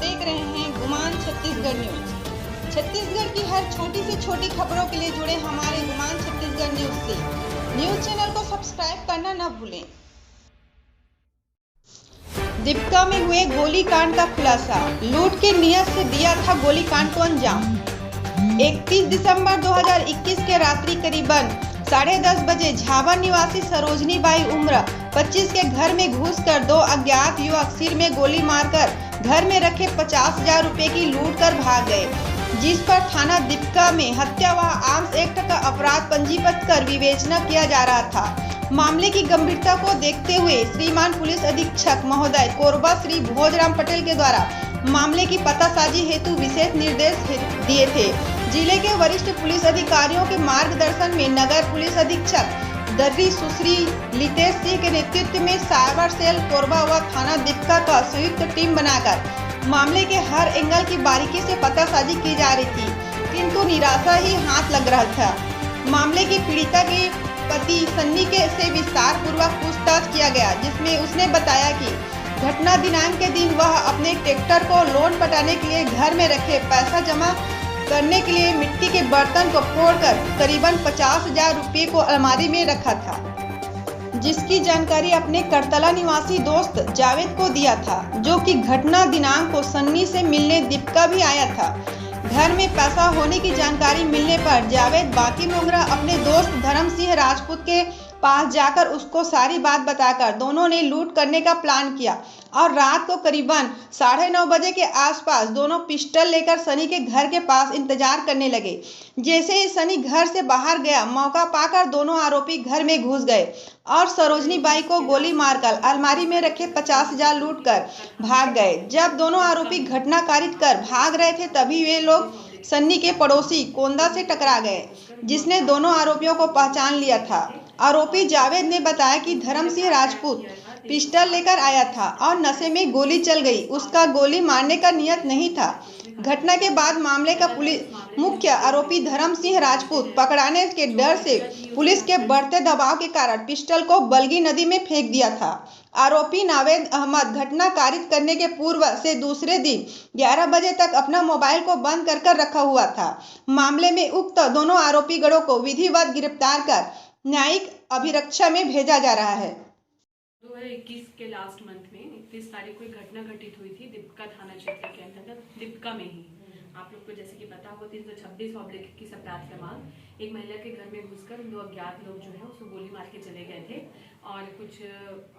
देख रहे हैं गुमान छत्तीसगढ़ न्यूज। छत्तीसगढ़ की हर छोटी से छोटी खबरों के लिए जुड़े हमारे गुमान छत्तीसगढ़ न्यूज से। न्यूज चैनल को सब्सक्राइब करना न भूलें। दीपका में हुए गोलीकांड का खुलासा। लूट के नियत से दिया था गोलीकांड को अंजाम। 31 दिसंबर 2021 के रात्रि करीबन 10:30 बजे झाबा निवासी सरोजनी बाई उम्र 25 के घर में घुसकर दो अज्ञात युवक सिर में गोली मारकर घर में रखे 50,000 रुपए की लूट कर भाग गए, जिस पर थाना दीपका में हत्या व आर्म्स एक्ट का अपराध पंजीबद्ध कर विवेचना किया जा रहा था। मामले की गंभीरता को देखते हुए श्रीमान पुलिस अधीक्षक महोदय कोरबा श्री भोजराम पटेल के द्वारा मामले की पतासाजी हेतु विशेष निर्देश दिए थे। जिले के वरिष्ठ पुलिस अधिकारियों के मार्गदर्शन में नगर पुलिस अधीक्षक दर्री सुश्री लितेश सिंह के नेतृत्व में साइबर सेल कोरबा व थाना दीपका का संयुक्त टीम बनाकर मामले के हर एंगल की बारीकी से पतासाजी की जा रही थी, किंतु निराशा ही हाथ लग रहा था। मामले की पीड़िता के पति सन्नी के से विस्तार पूर्वक पूछताछ किया गया, जिसमें उसने बताया कि घटना दिनांक के दिन वह अपने ट्रैक्टर को लोन पटाने के लिए घर में रखे पैसा जमा करने के लिए मिट्टी के बर्तन को फोड़कर करीबन 50,000 रुपये को अलमारी में रखा था, जिसकी जानकारी अपने करतला निवासी दोस्त जावेद को दिया था, जो कि घटना दिनांक को सन्नी से मिलने दीपका भी आया था। घर में पैसा होने की जानकारी मिलने पर जावेद बाकी मोगरा अपने दोस्त धर्म सिंह राजपूत के पास जाकर उसको सारी बात बताकर दोनों ने लूट करने का प्लान किया और रात को करीबन 9:30 बजे के आसपास दोनों पिस्टल लेकर सनी के घर के पास इंतजार करने लगे। जैसे ही सनी घर से बाहर गया, मौका पाकर दोनों आरोपी घर में घुस गए और सरोजनी बाई को गोली मारकर अलमारी में रखे 50,000 लूट कर भाग गए। जब दोनों आरोपी घटना कारित कर भाग रहे थे, तभी वे लोग सन्नी के पड़ोसी कोंदा से टकरा गए, जिसने दोनों आरोपियों को पहचान लिया था। आरोपी जावेद ने बताया कि धर्म सिंह राजपूत पिस्टल लेकर आया था और नशे में गोली चल गई। उसका गोली मारने का नियत नहीं था। घटना के बाद मामले का पुलिस मुख्य आरोपी धर्म सिंह राजपूत पकड़ाने के डर से पुलिस के बढ़ते दबाव के कारण पिस्टल को बलगी नदी में फेंक दिया था। आरोपी नावेद अहमद घटना कारित करने के पूर्व से दूसरे दिन 11 बजे तक अपना मोबाइल को बंद कर रखा हुआ था। मामले में उक्त दोनों आरोपी गणों को विधिवत गिरफ्तार कर न्यायिक अभिरक्षा में भेजा जा रहा है। 2021 के लास्ट मंथ में 31 तारीख को एक घटना घटित हुई थी दीपका थाना क्षेत्र के अंतर्गत दीपका में ही। आप लोग को जैसे कि पता हो 326/21 अपराध क्रमांक एक महिला के घर में घुसकर दो अज्ञात लोग जो है उसको गोली मार के चले गए थे और कुछ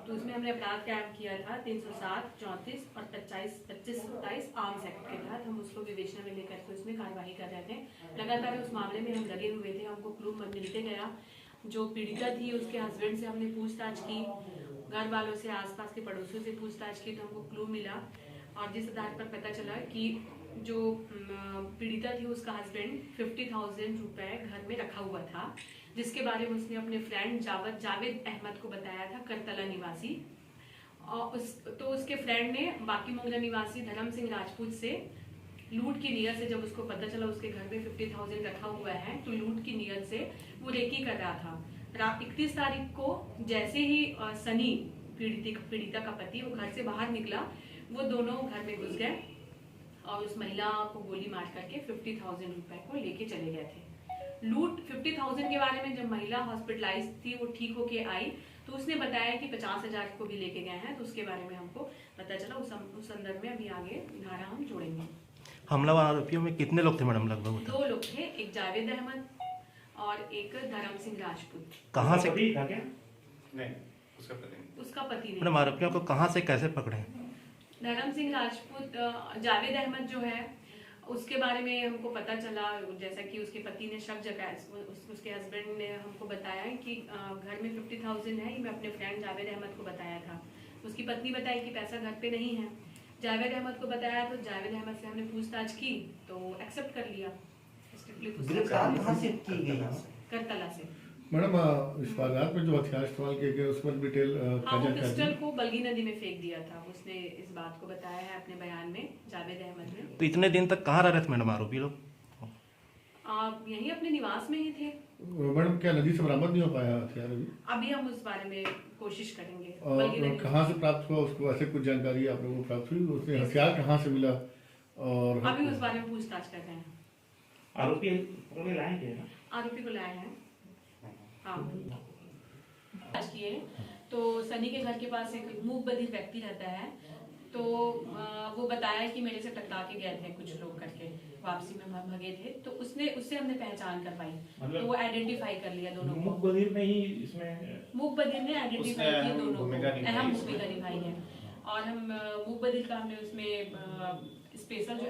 तो उसमें हमने अपराध कायम किया था 307, 34 और 25, 27 आर्म्स एक्ट के तहत हम उसको विवेचना में लेकर के उसमें कार्यवाही कर रहे थे। लगातार उस मामले में हम लगे हुए थे। हमको क्लू मिलते गया। जो पीड़िता थी उसके हस्बैंड से हमने पूछताछ की, घर वालों से, आसपास के पड़ोसियों से पूछताछ की, तो हमको क्लू मिला और जिस आधार पर पता चला कि जो पीड़िता थी उसका हस्बैंड 50,000 रुपए घर में रखा हुआ था, जिसके बारे में उसने अपने फ्रेंड जावेद अहमद को बताया था, करतला निवासी। और उसके फ्रेंड ने बाकी मोगरा निवासी धर्म सिंह राजपूत से लूट की नियत से, जब उसको पता चला उसके घर में 50,000 रखा हुआ है, तो लूट की नियत से वो रेकी कर रहा था। 31 तारीख को जैसे ही सनी पीड़िता का पति वो घर से बाहर निकला, वो दोनों घर में घुस गए और उस महिला को गोली मार करके 50,000 रुपए को लेके चले गए थे। लूट 50,000 के बारे में जब महिला हॉस्पिटलाइज थी, वो ठीक होके आई, तो उसने बताया कि 50,000 को भी लेके गए हैं, तो उसके बारे में हमको पता चला। उस संदर्भ में अभी आगे धारा हम जोड़ेंगे। हमलावर आरोपियों में कितने लोग थे मैडम? लगभग 2 लोग थे, एक जावेद अहमद और एक धर्म सिंह राजपूत। कहाँ से? नहीं, उसका पति नहीं। मैडम आरोपियों को कहाँ से कैसे पकड़े? धर्म सिंह राजपूत, जावेद अहमद जो है उसके बारे में हमको पता चला, जैसा कि उसके पति ने शक जगाया, उसके हस्बैंड ने हमको बताया कि घर में 50,000 है, मैं अपने फ्रेंड जावेद अहमद को बताया था। उसकी पत्नी बताई कि पैसा घर पे नहीं है। जावेद अहमद को बताया, तो जावेद अहमद से हमने पूछताछ की तो एक्सेप्ट कर लिया। गिरफ्तार कहाँ से की गई? करतला से। मैडम इस वारदात पर जो हथियार इस्तेमाल किए गए उस पर डिटेल पिस्टल को बलगी नदी में फेंक दिया था, उसने इस बात को बताया है अपने बयान में, जावेद अहमद ने। तो इतने दिन तक कहाँ रह रहे थे मैडम आरोपी लोग? आप यहीं अपने निवास में ही थे। मैडम क्या नदी से बरामद नहीं हो पाया हथियार अभी? अभी हम उस बारे में कोशिश करेंगे। और कहाँ से प्राप्त हुआ उसको, ऐसे कुछ जानकारी आप लोगों को प्राप्त हुई? उसने हथियार कहाँ से मिला? और अभी उस बारे में पूछताछ कर रहे हैं। आरोपी को लाए गए ना? आरोपी को लाए हैं। हाँ, आज किए तो सनी के घर के पास एक मूक बधिर व्यक्ति रहता है, तो वो बताया कि मेरे से टकरा के गए थे कुछ लोग करके, वापसी में भगे थे, तो उससे हमने पहचान करवाई, तो वो आइडेंटिफाई कर लिया दोनों को। मूक बधिर ने ही इसमें मूक बधिर ने आइडेंटिफाई किया दोनों को, अहम भूमिका निभाई है। और हम मूक बधिर का हमने उसमें स्पेशल जो